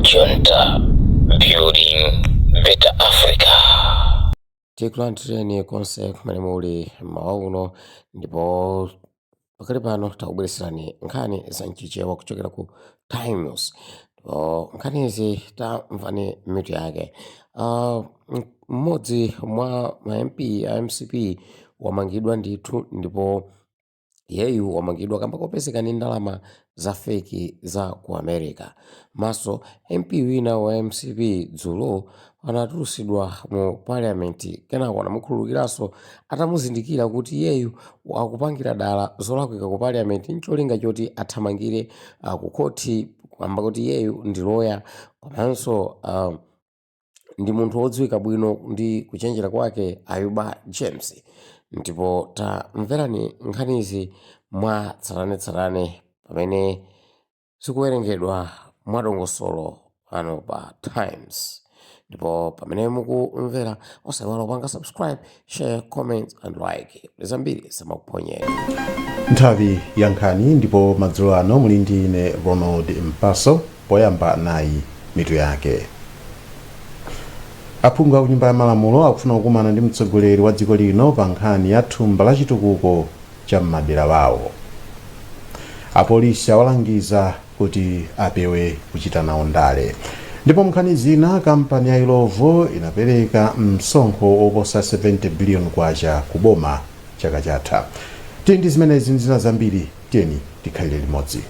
Junta, building better Africa. Tikulandireni konse kumene muli mmawa uno ndipo pakali pano takubweretserani nkhani za mchichewa kuchokera ku Times. Nkhanizi tamvani mitu yake. Mmodzi mwa ma MP a MCP wamangidwa ndithu ndipo yeyu wamangidwa kamba kopezeka ndi ndalama za feki za ku America. Maso MP wina wa MCP dzulo anatulusidwa mu parliament kenako anamukhululukiranso atamuzindikira kuti yeyu akupangira dala zolakwika ku parliament ncholinga choti athamangire ku khoti kamba kuti yeyu ndi lawyer komanso ndi munthu wodziwika bwino ndi kuchenjera kwake Ayuba James. Ndipo tamverani nkhanizi mwa tsatanetsatane pamene zikuwerengedwa mwadongosolo ano pa Times. Ndipo pamene mukumvera osayiwala kupanga subscribe, share, comment and like. Zambiri samakuponyeni. Nthawi ya nkhani ndipo madzulo ano muli ndi ine Ronald Mpaso. Poyamba nayi mitu yake. Aphungu a ku nyumba ya malamulo akufuna kukumana ndi mtsogoleri wa dziko lino pa nkhani ya thumba la chitukuko cha m'madera wawo. Apolisi awalangiza kuti apewe kuchita nawo ndale. Ndipo nkhani zina kampani ya Ilovo inapereka msonkho oposa 70 billion kwacha ku boma chaka chatha. Ndi zimenezi ndi zina zambiri tiyeni tikhalire limodzi.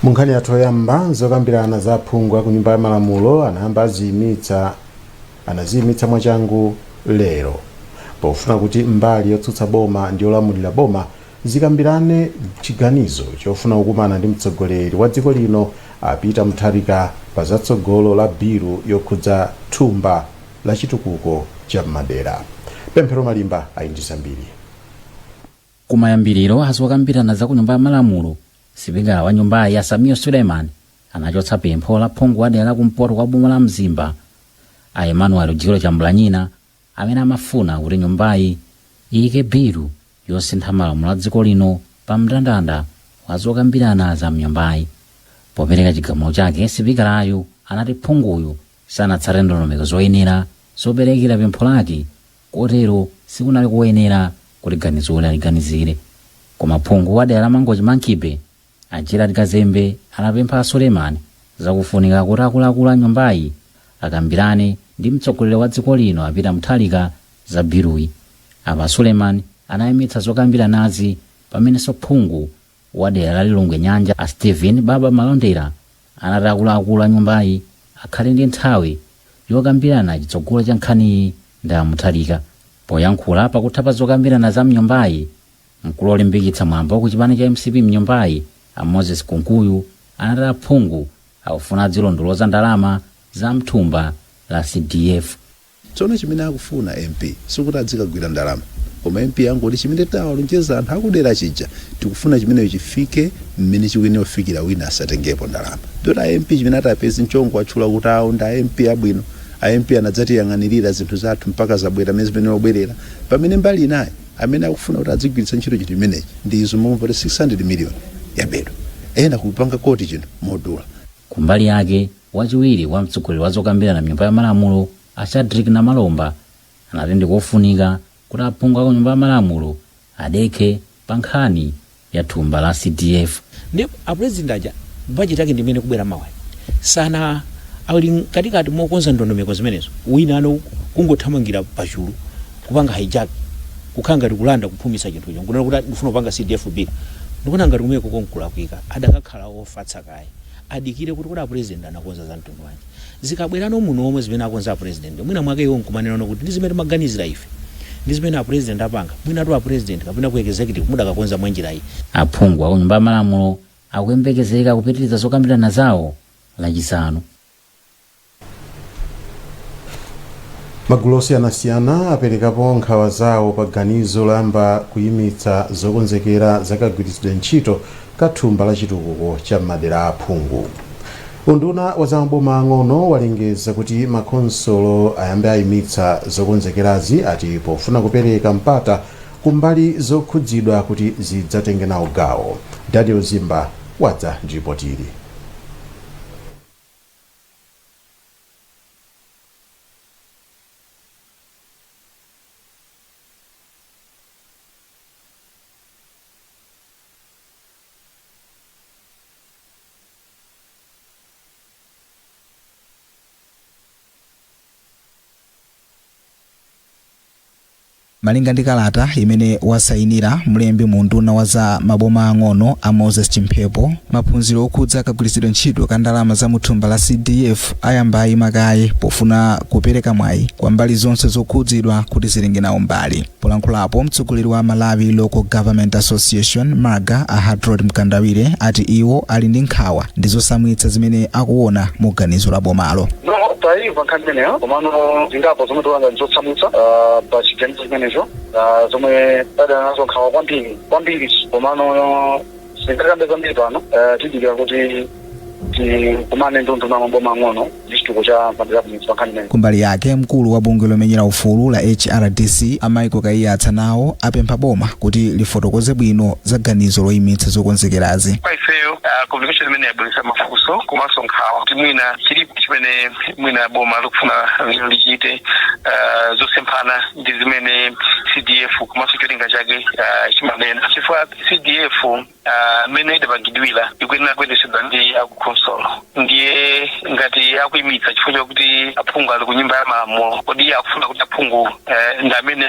Munkhani yathu yoyamba zokambirana za aphungu a ku nyumba ya malamulo anazimitsa mwachangu lero pofuna kuti mbali yotsutsa boma ndi yolamulira boma zikambirane chiganizo chofuna kukumana ndi mtsogoleri wa dziko lino Peter Mutharika pa zatsogolo la bilu yokhudza thumba la chitukuko cha m'madera. Pemphero Malimba ali ndi zambiri. Kumayambiriro azokambirana za ku nyumba ya malamulo, sipikala wa nyumba ya Samia Suleiman anachotsa pempho la phungu wa dera kumpoto kwa boma la Mzimba a Emmanuel Jiro Chambulanyina amene amafuna kuti nyumbayi iyike bilu yosintha malamulo a dziko lino pa mndandanda wa zokambirana za mnyumbayi. Popereka chigamulo chake, sipikalayo anati phunguyo sanatsate ndondomeko zoyenera zoperekera pempho lake, kotero sikunali kuyenera kuti ganizolo aliganizire. Koma phungu wa dera la Mangochi Mankibe Gerald Kazembe anapempha Suleiman zakufunika kuti akuluakulu a nyumbayi akambirane ndi mtsogoleri wa dziko lino Peter Mutharika za biluyi. Apa Suleiman anayimitsa zokambiranazi pamenenso phungu wa dera la Lilongwe Nyanja a Stephen Baba Malondera anati akuluakulu a nyumbayi akhale ndi nthawi yokambirana chitsogolo cha nkhaniyi ndi Mutharika. Poyankhula pakuthapa zokambirana za mnyumbayi, mkulu olimbikitsa mwambo ku chipani cha MCP mnyumbayi a Moses Kunkuyu anati aphungu akufuna zilondoloza ndalama za mthumba la CDF. Tsono chimene akufuna MP sikuti adzikagwira ndalama, koma MP angoti chimene tawalonjeza anthu akudera chija tikufuna chimene chifike mmene chikuyenera kufikira wina asatengepo ndalama. Dota MP chimene atapeza mchongo atchula kuti awo nda MP abwino, a MP anadzatiyang'anirira zinthu zathu mpaka zabwera mezi pamene wabwerera, pamene mbali naye amene akufuna kuti adzigwiritsa ntchito chinthu chimenechi ndi izo momwe 600 million yabedwa ena kupanga koti chino modula. Kumbali yake wachiwiri wa mtsogoleri wa zokambirana nyumba ya malamulo a Shadrack Namalomba anati ndikofunika kuti aphungu a nyumba ya malamulo adekhe pa nkhani ya thumba la CDF. Ndipo apresident aja budget yake ndimene kubwera mawa sana ali katikati mokonza ndondomeko zimenezo wina ano kungothamangira pachulu kupanga hijack kukhanga kulanda kuphumisa chinthu icho kunena kuti ndifuna kupanga CDF bill ndikuona ngati kumeko konkulakwika adakakhala ofatsa kaye adikire kuti kula president anakonza za mtundu wanje zikabwerano muno omwe zimene akonza president mwina mwake iwo nkumanena kuti ndi zimene maganizira ife ndi zimene president apanga mwina tu president kapena ku executive muda kakonza mwenjira iyi. Aphungu a nyumba ya malamulo akuyembekezeka kupitiriza zokambirana zawo lachisanu. Magulu osiyanasiyana aperekapo nkhawa zawo pa ganizo lamba kuyimitsa zokonzekera zakagwiritsidwe ntchito ka thumba la chitukuko cha m'madera aphungu. Unduna wa zamaboma ang'ono walengeza kuti makonsolo ayambe ayimitsa zokonzekerazi ati pofuna kupereka mpata kumbali zokhudzidwa kuti zidzatenge nawo gawo. Daniel Zimba wadza ndi ripoti ili. malinga ndi kalata imene wasayinira mlembi mu nduna wa za maboma ang'ono a Moses Chimphepo, maphunziro okhudza kagwiritsidwe ntchito ka ndalama za muthumba la CDF ayamba ayima kaye pofuna kupereka mwayi kwa mbali zonse zokhudzidwa kuti zilenge nawo mbali. Polankhulapo mtsogoleri wa Malawi Local Government Association MAGA a Harold Mkandawire ati iwo ali ndi nkhawa ndi zosamwitsa zimene akuona mu ganizo la bomalo. Taiva nkhanimeneyo komano zingapo zomwe tiwanga nzotsamwitsa pa chiganizo chimenecho zomwe adanazo nkhawa kwambiri komano zingakambe zambiri pano tidikira kuti tikumane nduna maboma ang'ono ndi chituko cha madera kumitsa nkhanimeneyo. Kumbali yake mkulu wa bungwe lomenyera ufulu la HRDC Michael Kaiyatsa nawo apempha boma kuti lifotokoze bwino za ganizo loyimitsa zokonzekerazi. Communication imene yabweretsa mafunso komanso nkhawa kuti mwina chilipo chimene mwina boma likufuna lichite zosemphana ndi zimene CDF komanso cholinga chake chimanena. Chifukwa CDF mmene idapangidwira ikuyenera kuyendetsedwa ndi akukonsolo, ndiye ngati akuyimitsa chifukwa chakuti aphungu ali ku nyumba ya malamulo, kodi akufuna kuti aphungu ndi amene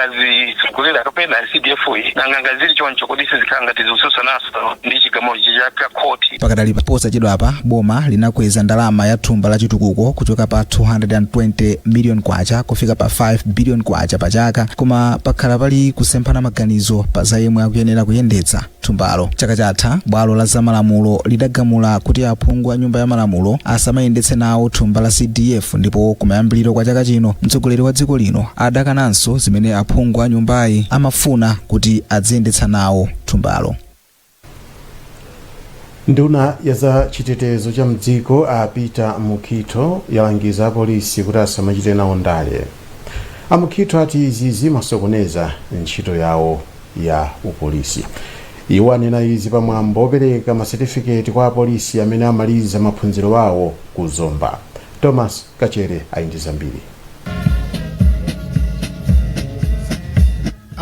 azitsogolera kapena CDF iyi nanganga zili choncho kodi sizikhala ngati zikusosonaso ndi chigamulo cha koti. Pakadali posachedwa apa boma linakweza ndalama ya thumba la chitukuko kuchoka pa 220 million kwacha kufika pa 5 billion kwacha pa chaka, koma pakhala pali kusemphana maganizo pa za yemwe akuyenera kuyendetsa thumbalo. Chaka chatha bwalo la zamalamulo lidagamula kuti aphungu a nyumba ya malamulo asamayendetse nawo thumba la CDF, ndipo kumayambiriro kwa chaka chino mtsogoleri wa dziko lino adakananso zimene aphungu a nyumbayi amafuna kuti adziyendetsa nawo thumbalo. Nduna ya za chitetezo cha mdziko a Peter Mukhito yalangiza apolisi kuti asamachite nawo ndale. Mukhito ati izi zimasokoneza ntchito yawo ya upolisi. Iwo anena izi pamwambo opereka masetifiketi kwa apolisi amene amaliza maphunziro awo ku Zomba. Thomas Kachere ayindi zambiri.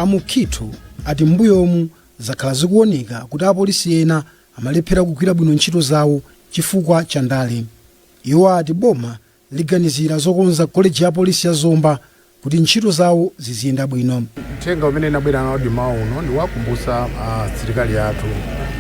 Mukhito ati mbuyomu zakhala zikuoneka kuti apolisi ena amalephera kugwira bwino ntchito zawo chifukwa cha ndale. Iwo ati boma liganizira zokonza koleji ya polisi ya Zomba kuti ntchito zawo ziziyenda bwino. Mthenga umene nabwera nawo dima uno ndi wakumbutsa asilikali athu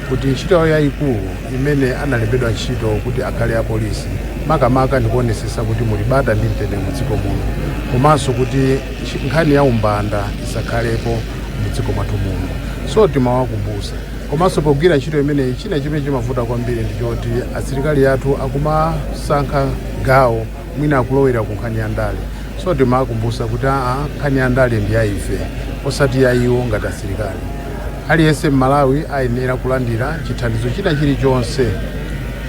kuti ntchito yawo yayikulu imene analembedwa ntchito kuti akhale apolisi makamaka ndikuonesesa kuti muli bata ndi mtendere mu dziko muno, komanso kuti nkhani ya umbanda isakhalepo mu dziko mwathu muno. So timawakumbutsa komanso pogwira ntchito imeneyi china chimene chimavuta kwambiri ndi choti asilikali athu akumasankha gawo mwina akulowera ku nkhani ya ndale. So timawakumbutsa kuti nkhani ya ndale ndi ya ife osati ya iwo ngati asilikali. Aliyense m'Malawi ayenera kulandira chithandizo china chilichonse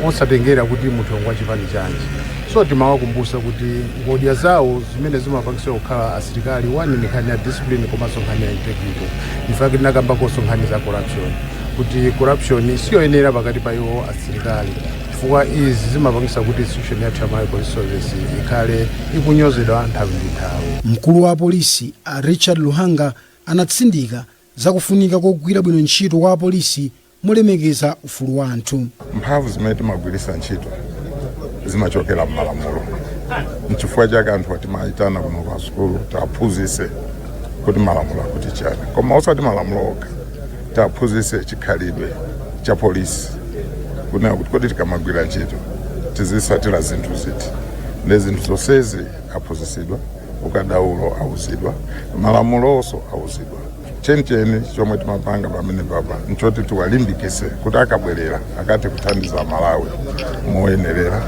osatengera kuti munthu ngwa chipani chanji. So timawakumbutsa kuti ngodya zawo zimene zimapangitsa kukhala asilikali wani ni nkhani ya discipline komanso nkhani ya integrity. Ifaki tinakambakonso nkhani za corruption, kuti corruption siyoyenera pakati pa iwo asilikali, chifukwa izi zimapangitsa kuti institution yathu ya Malawi Police Service ikhale ikunyozedwa nthawi ndi nthawi. Mkulu wa polisi Richard Luhanga anatsindika zakufunika kogwira bwino ntchito kwa apolisi molemekeza ufulu wa anthu. Mphamvu zimene timagwiritsa ntchito zimachokera m'malamulo. N'chifukwa chake anthu atimayitana kuno kwa sukulu tiphunzitse kuti malamulo akuti chani, koma osati malamulo okha, tiphunzitse chikhalidwe cha polisi kunena kuti kodi tikamagwira ntchito tizitsatira zinthu ziti, ndi zinthu zonsezi aphunzitsidwa, ukadaulo awuzidwa, malamulonso awuzidwa. Chenicheni chomwe timapanga pamene papa nchoti tiwalimbikitse kuti akabwerera akati kuthandiza Malawi moyenerera,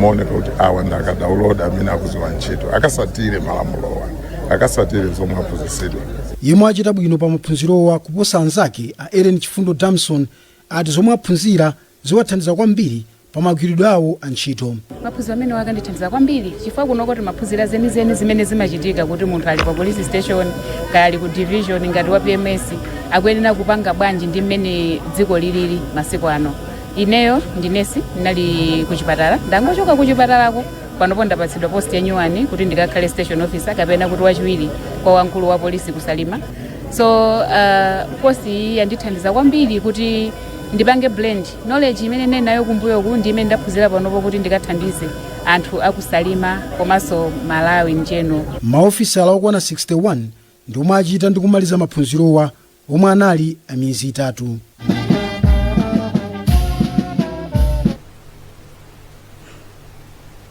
mooneka kuti awa ndi akadaulo amene akudziwa ntchito, akasatire malamulowa, akasatire zomwe aphunzitsidwa. Yemwe achita bwino pa maphunzirowa kuposa anzake a Ellen Chifundo Damson ati zomwe aphunzira ziwathandiza kwambiri pa magwiridwe awo a ntchito. Maphunziro amene akandithandiza kwambiri chifukwa kunoko timaphunzira zenizeni zimene zimachitika kuti munthu ali pa police station kaya ali ku division ngati wa PMS akuyenera kupanga bwanji ndi mmene dziko lilili masiku ano. Ineyo ndinesi ndinali ku chipatala, ndangochoka ku chipatalako panopo ndapatsidwa post ya nyuwani kuti ndikakhale station officer kapena kuti wachiwiri kwa wamkulu wa polisi kusalima. So post iyi yandithandiza kwambiri kuti ndipange blend knowledge imene nene nayo kumbuyoku ndi imene ndaphunzira panopo kuti ndikathandize anthu akusalima komanso Malawi njeno. Maofisala okwana 61 ndi omwe achita ndi kumaliza maphunzirowa omwe anali a miyezi itatu.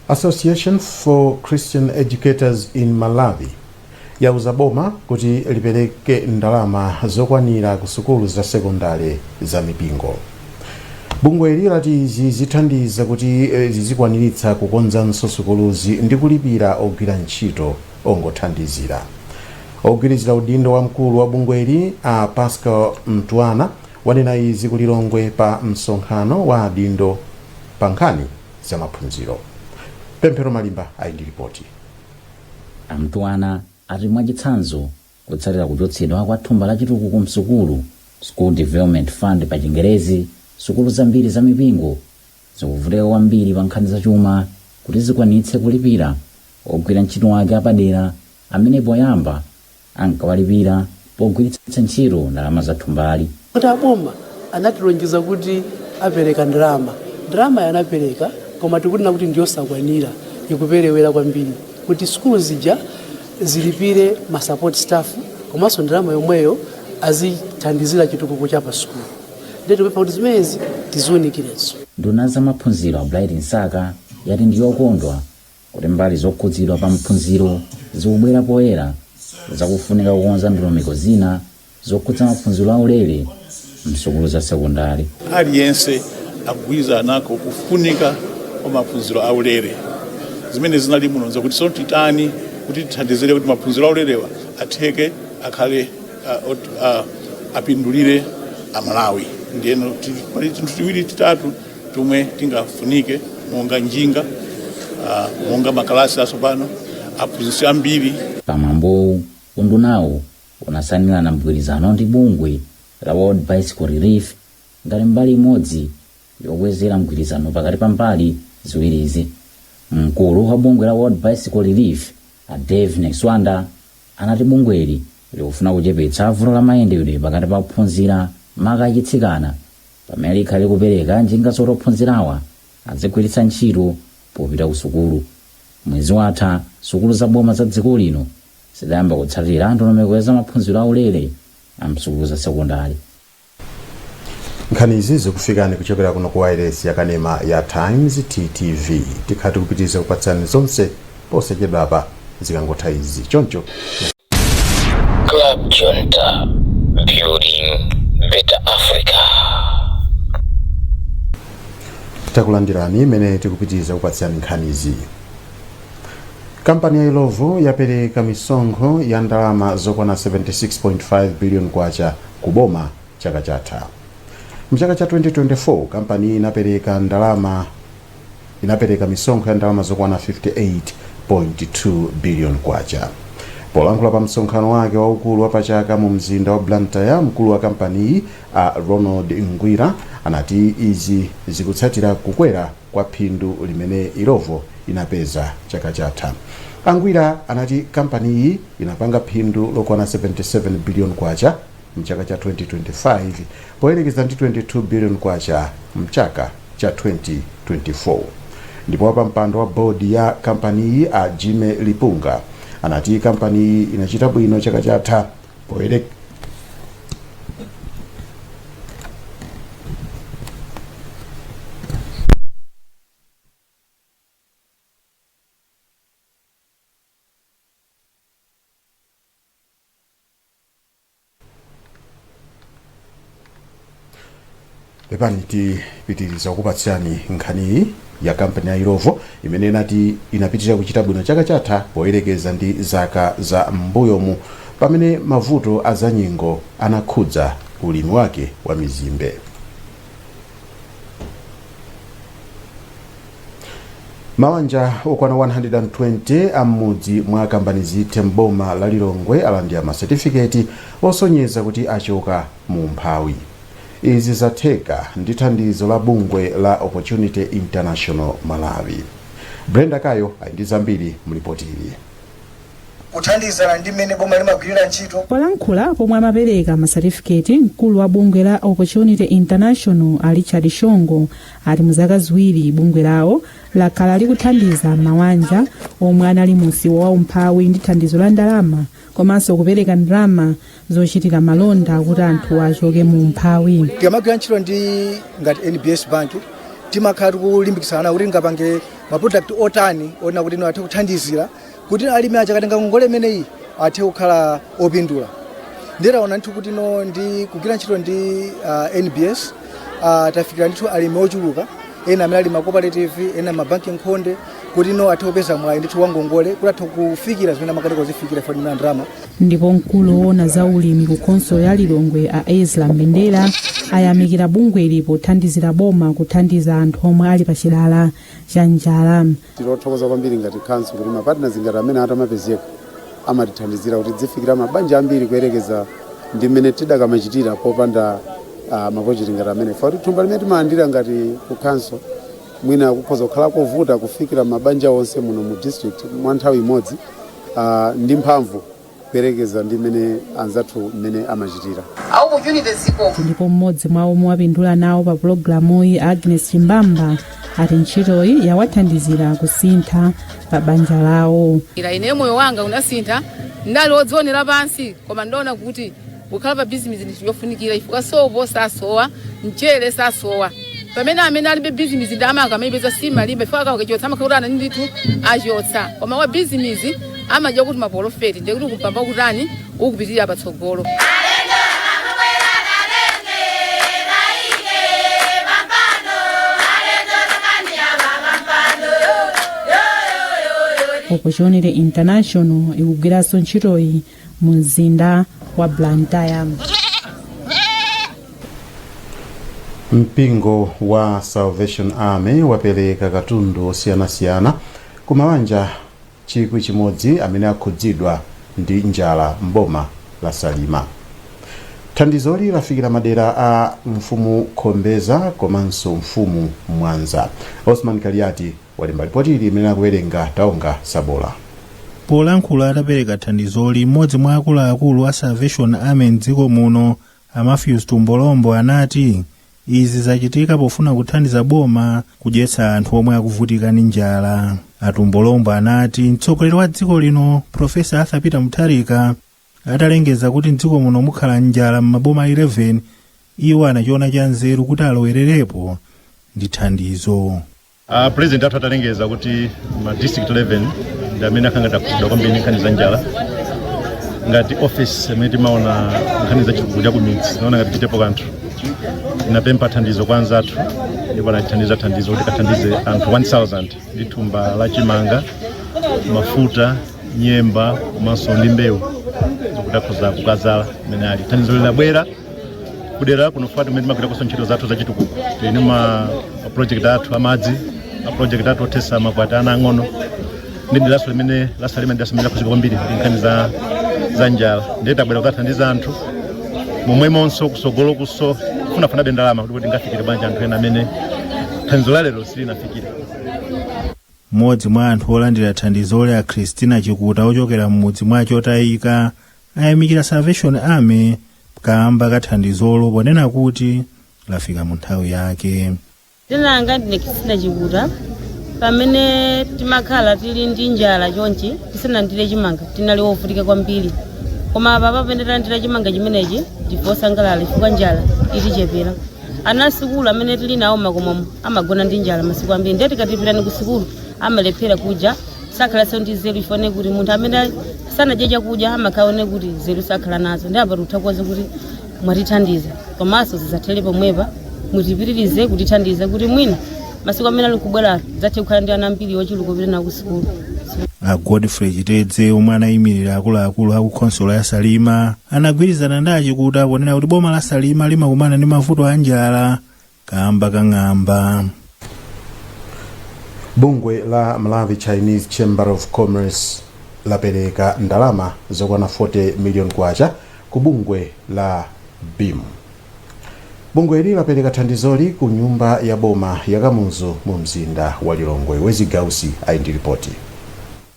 Association for Christian Educators in Malawi yauza boma kuti lipereke ndalama zokwanira ku sukulu za sekondari za mipingo. Bungweli lati izi zithandiza kuti zizikwaniritsa kukonzanso sukuluzi ndi kulipira ogwira ntchito ongothandizira. Ogwirizira udindo wa mkulu wa bungweli a Pascal Mtwana wanena izi ku Lilongwe pa msonkhano wa adindo pa nkhani za maphunziro. Pemphero Malimba ali ndi ripoti. Mtwana ati mwachitsanzo kutsatira kuchotsedwa kwa thumba la chitukuko msukulu School Development Fund pa Chingerezi, sukulu zambiri za mipingo zikuvutika kwambiri pa nkhani za chuma kuti zikwanitse kulipira ogwira ntchito wake apadera amene poyamba ankawalipira pogwiritsa ntchito ndalama za thumbali. Kuti aboma anatilonjeza kuti apereka ndalama yanapereka koma tikunena kuti ndiyosakwanira ikuperewera kwambiri kuti sukulu zija zilipire ma support staff komanso ndalama yomweyo azithandizira chitukuko cha pa sukulu. Ndeti kuti zimezi tiziwunikirenso. Nduna za maphunziro a Bright Nsaka yati ndiyokondwa kuti mbali zokhudzidwa pa maphunziro zikubwera poyera zakufunika kukonza ndondomeko zina zokhudza maphunziro aulere msukulu za sekondari. Aliyense akugwirizana kufunika kwa maphunziro aulere zimene zinali muno zakuti so titani kuti tithandizire kuti maphunziro aulerewa atheke akhale apindulire Amalawi. Ndiyeno pali tinthu tiwiri titatu tumwe tingafunike monga njinga monga makalasi asopano aphunzitsi ambiri. Pamwambo undunawo unasanirana mgwirizano ndi bungwe la World Bicycle Relief ngati mbali imodzi yokwezera mgwirizano pakati pa mbali ziwirizi. Mkulu wa bungwe la World Bicycle Relief a Dave Nexwanda anati bungweli likufuna kuchepetsa vuto la mayendedwe pakati pa ophunzira maka achitsikana pamene likhale kupereka njinga zophunzirawa azigwiritsa ntchito popita ku sukulu. Mwezi watha sukulu za boma za dziko lino zidayamba kutsatira ndondomeko za maphunziro aulere a msukulu za sekondari. Nkhani izi zikufikani kuchokera kuno ku wireless ya kanema ya Times TTV. Tikhati kupitiriza kupatsani zonse posachedwapa zikangotha izi choncho. Club Junta, building better Africa. Takulandirani imene tikupitiriza kupatsani nkhani izi. Kampani ya Ilovo yapereka misonkho ya ndalama zokwana 76.5 billion kwacha kuboma chaka chatha. Mchaka cha 2024 kampani inapereka misonkho ya ndalama zokwana 58.2 billion kwacha. Polankhula pa msonkhano wake waukulu wa pachaka mu mzinda wa Blantyre, mkulu wa kampani Ronald Ngwira anati izi zikutsatira kukwera kwa phindu limene Ilovo inapeza chaka chatha. Ngwira anati kampani inapanga phindu lokwana 77 billion kwacha mchaka cha 2025 poyerekeza ndi 22 billion kwacha mchaka cha 2024. Ndipo pa mpando wa bodi ya kampani a Jime Lipunga anati kampani inachita bwino chaka chatha Pepani tipitiriza kupatsani nkhani ya kampani ya Ilovo imene inati inapitirira kuchita bwino chaka chatha poyerekeza ndi zaka za mbuyomu pamene mavuto azanyengo anakhudza ulimi wake wa mizimbe. mawanja okwana 120 amudzi mwa kambanizithe mboma la Lilongwe alandira masetifiketi osonyeza kuti achoka mu mphawi. Izi zatheka ndi thandizo la bungwe la Opportunity International Malawi. Brenda Kayo ali ndi zambiri mlipoti ili. Kuthandiza ndi mmene boma limagwirira ntchito. Polankhula pomwe amapereka masatifiketi, mkulu wa bungwe la Opportunity International Richard Shongo ati muzaka ziwiri bungwe lawo lakhala likuthandiza mawanja omwe anali munsiwo wa umphawi ndi thandizo la ndalama komanso kupereka ndalama zochitira malonda kuti anthu achoke mu umphawi. Tikamagwira ntchito ndi ngati NBS Bank timakhala tikulimbikitsana kuti ngapange maproduct otani ona kuti athe kuthandizira kuti alimi aja katenga ngongole imeneyi athe kukhala opindula. Ndiraona nthu kuti no ndi kugwira ntchito ndi NBS tafikira nthu alimi ochuluka ena amene ali ma cooperative ena mabanki nkhonde kuti no athe kupeza mwayi ndithu wangongole kuti athe kufikira zimene amakaniko zifikira foni na ndalama. Ndipo mkulu woona za ulimi ku Khonsolo ya Lilongwe Ezra Mbendera ayamikira bungweli pothandizira boma kuthandiza anthu omwe ali pa chilala cha njala. Tilothokoza kwambiri ngati council kuti mapartners ngati amene atamapezeka amatithandizira kuti zifikira mabanja ambiri kuyerekeza ndi mmene tidakamachitira popanda mapojeti ngati amene. Foti thumba limene timalandira ngati ku council mwina kukhoza kukhala kovuta kufikira mabanja onse muno mu district mwa nthawi imodzi ndi mphamvu kuyerekeza ndi mmene anzathu mmene amachitira. Ndipo mmodzi mwa omwe wapindula nawo pa pulogalamuyi Agnes Chimbamba ati ntchitoyi yawathandizira kusintha pa banja lawo. Ine moyo wanga unasintha ndali wodzionera pansi koma ndaona kuti kukhala pa business ndi chofunikira ifika sopo sasowa mchere sasowa pamene amene alibe business ndama akamayipeza sima libe faka akachotsa amakhulana ndithu achotsa koma wa business amaja kuti maprofit ndi kuti kupamba kutani ukupitirira patsogolo. Opportunity International ikugwiranso ntchitoyi mu mzinda wa Blantyre. Mpingo wa Salvation Army wapereka katundu osiyanasiyana ku mabanja 1,000 amene akhudzidwa ndi njala mboma la Salima. Thandizoli lafikira madera a mfumu Khombeza komanso mfumu Mwanza. Osman Kaliati walemba ripoti ili imene akuwerenga Taonga Sabola. Polankhula atapereka thandizoli mmodzi mwa akuluakulu a Salvation Army m'dziko muno Matthews Tumbolombo anati izi zachitika pofuna kuthandiza boma kudyetsa anthu omwe akuvutika ndi njala. Atumbolombo anati mtsogoleri wa dziko lino Profesa Arthur Peter Mutharika atalengeza kuti mdziko muno mukhala njala m'maboma 11 iwo anachiona cha nzeru kuti alowererepo ndi thandizo. President athu atalengeza kuti ma district 11 ndi amene akhanga takhudzidwa kwambiri nkhani za njala ngati office amene timaona nkhani za chikuku cha kumidzi naona ngati chitepo kanthu inapempha thandizo kwa anzathu ndipo anathandiza thandizo kuti kathandize anthu 1000 ndi thumba la chimanga mafuta nyemba komanso ndi mbewu zokuti akhoza kukazala imene ali thandizo linabwera kudera kunofuata mmene timagwirakonso ntchito zathu za chitukuko tili ma project athu amadzi project athu othesa makwati ana ang'ono ndi laso limene ndasamira kuzika kwambiri nkhani za njala ndiye tabwera kukathandiza anthu momwemonso kusogolo kuso kufunafuna ndalama kuti tingafikire banja anthu ena amene thandizo la lero silinafikire. Mmodzi mwa anthu olandira thandizoli a Christina Chikuta ochokera mmudzi mwa Chotayika ayamikira Salvation Army kamba kathandizolo ponena kuti lafika mu nthawi yake. Tinanga ndine Christina Chikuta pamene timakhala tili ndi njala chonchi tisanandire chimanga tinali wovutika kwambiri koma papa pamene talandira chimanga chimenechi ndiposangalala chifukwa njala itichepera. Ana sikulu amene tili nawo makomomo amagona ndi njala masiku ambiri ndiye tikatipirani ku sikulu amalephera kudya sakhalanso ndi nzeru ifone kuti munthu amene sanadye chakudya amakhaone kuti nzeru sakhala nazo ndi apa tikuthokoza kuti mwatithandiza komanso zizathere pomwepa mutipitirize kutithandiza kuti mwina masiku amene ali kubwera zathe kukhala ndi ana ambiri ochuluka kupita nawo ku sikulu. A Godfrey Chitedze omwe anayimirira akuluakulu aku Khonsolo ya Salima anagwirizana ndi Achikuta ponena kuti boma la Salima limakumana ndi mavuto a njala kamba kang'amba. Bungwe la Malawi Chinese Chamber of Commerce lapereka ndalama zokwana 40 million kwacha ku bungwe la BIM. Bungwe hili lapereka thandizoli ku nyumba ya boma ya Kamuzu mu mzinda wa Lilongwe. Wezi Gausi aindi ripoti.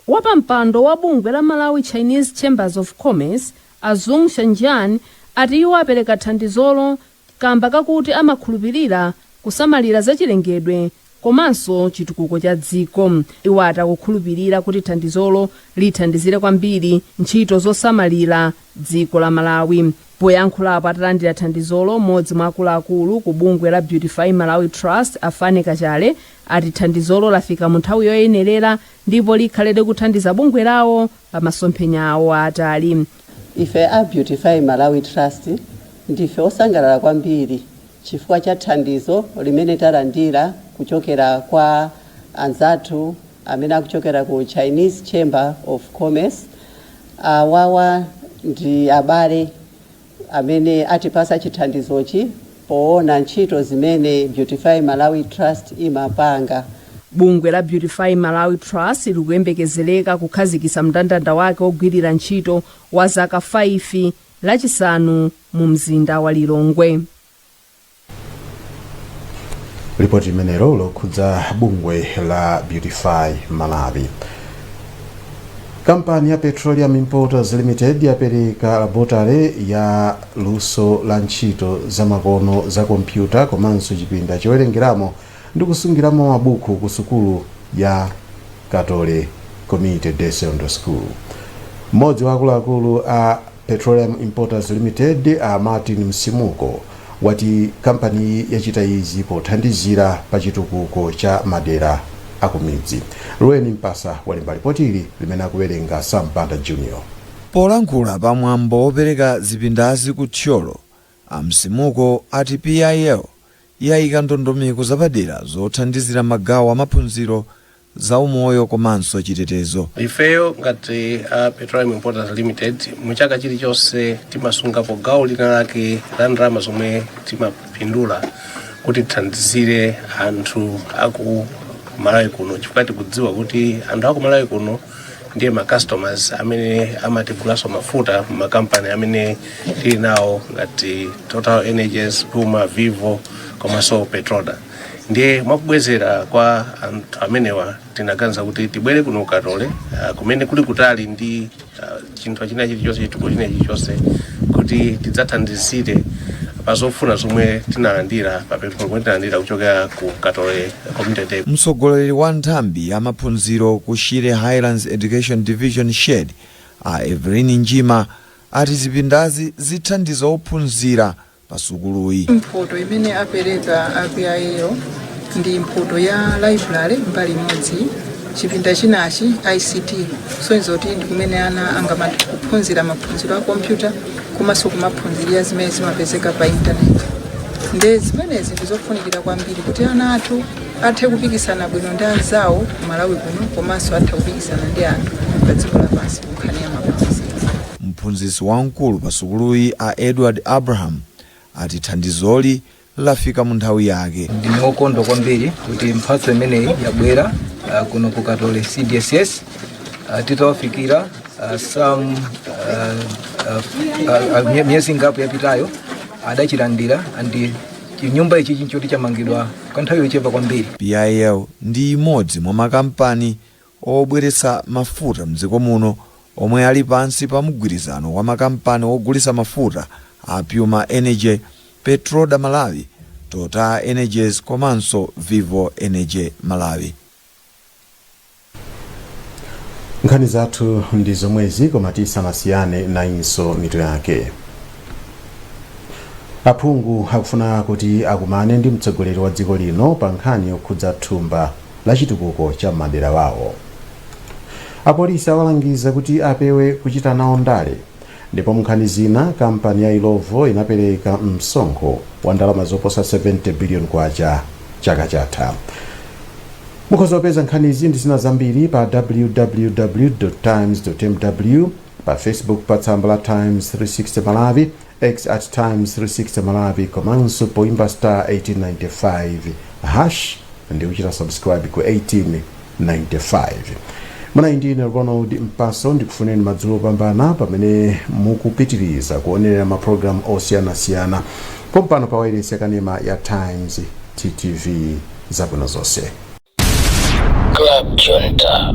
Wapampando wa bungwe la Malawi Chinese Chambers of Commerce Azung Shanjian ati iwo apereka thandizolo kamba kakuti amakhulupirira kusamalira zachilengedwe komanso chitukuko cha dziko. Iwo atakukhulupirira kuti thandizolo lithandizire kwambiri ntchito zosamalira dziko la Malawi. Poyankhulapo atalandira thandizolo mmodzi mwa akuluakulu ku bungwe la Beautify Malawi Trust Afane Kachale ati thandizolo lafika mu nthawi yoyenerera ndipo likhalede kuthandiza bungwe lawo pa masomphenya awo atali. Ife a Beautify Malawi Trust ndife osangalala kwambiri chifukwa cha thandizo limene talandira kuchokera kwa anzathu amene akuchokera ku Chinese Chamber of Commerce. Wawa ndi abale amene atipasa chithandizochi poona ntchito zimene Beautify Malawi Trust imapanga. Bungwe la Beautify Malawi Trust likuyembekezeleka kukhazikitsa mndandanda wake ogwirira ntchito wa zaka 5 lachisanu mu mzinda wa Lilongwe. Ripoti imenero lokhudza bungwe la Beautify Malawi. Kampani ya Petroleum Importers Limited yapereka laboratory ya luso la ntchito za makono za kompyuta komanso chipinda chowerengeramo ndi kusungiramo mabuku ku sukulu ya Katole Community Day Secondary School. Mmodzi wa akuluakulu a Petroleum Importers Limited a Martin Msimuko wati kampani yachita izi pothandizira pa chitukuko cha madera akumidzi. Rueni Mpasa walemba ripoti ili limene akuwerenga Sam Banda Junior. Polankhula pamwambo wopereka zipindazi ku Tcholo, Msimuko ati PIL yayika ndondomeko zapadera zothandizira magawo amaphunziro za umoyo komanso chitetezo. Ifeyo ngati Petroleum Importers Limited muchaka chilichonse timasungapo gawo lina lake la ndalama zomwe timapindula kuti tithandizire anthu aku Malawi kuno, chifukwa tikudziwa kuti anthu aku Malawi kuno ndiye ma customers amene amatigulaso mafuta mu makampani amene tili nawo ngati Total Energies, Puma, Vivo komanso Petroda. Ndiye mwakubwezera kwa anthu amenewa tinaganiza kuti tibwere kuno Katole kumene kuli kutali ndi chinthu china chilichonse chitukuko china chilichonse kuti tidzathandizire pazofuna zomwe tinalandira pa pempho lomwe tinalandira kuchokera ku Katole Community Day. Mtsogoleri wa nthambi ya maphunziro ku Shire Highlands Education Division Shed Evelyn Njima ati zipindazi zithandiza ophunzira pa sukuluyi. Mphoto imene apereka APIL ndi mphoto ya library mbali imodzi, chipinda chinachi ICT sonzoti ndi kumene ana angamati kuphunzira maphunziro a kompyuta komanso kumaphunzirira zimene zimapezeka pa internet. Ndi zimenezi ndizofunikira kwambiri kuti ana athu athe kupikisana bwino ndi anzawo ku Malawi kuno komanso athe kupikisana ndi anthu pa dziko lapansi kunkhani ya maphunziro. Mphunzitsi wamkulu pa sukuluyi a Edward Abraham ati thandizoli lafika mu nthawi yake. Ndinokondwa kwambiri kuti mphatso imeneyi yabwera kuno ku Katole CDSS titawafikira miyezi ngapo yapitayo adachilandira andi chinyumba ichi chinchoti chamangidwa kwa nthawi yochepa kwambiri. PIL ndi imodzi mwa makampani obweretsa mafuta mdziko muno omwe ali pansi pa mgwirizano wa makampani ogulitsa mafuta a Puma Energy, Petroda Malawi, Total Energies komanso Vivo Energy Malawi. Nkhani zathu ndi zomwezi koma tisanasiyane na inso mitu yake. Aphungu akufuna kuti akumane ndi mtsogoleri wa dziko lino pa nkhani yokhudza thumba la chitukuko cha madera wawo. Apolisi awalangiza kuti apewe kuchita nawo ndale. Ndipo nkhani zina kampani ya Ilovo inapereka msonkho wa ndalama zoposa 70 billion kwacha chaka chatha. Mukhoza kupeza nkhani izi ndi zina zambiri pa www.times.mw, pa Facebook pa tsamba la Times 360 Malawi, X @Times 360 Malawi komanso poimba *1895# ndi kuchita subscribe ku 1895. Mwana indine Ronald Mpaso ndikufuneni madzulo opambana pamene mukupitiriza kuonera maprogram osiyanasiyana pompano pa wireless yakanema ya Times TTV. Zabwino zonse. Club Junta.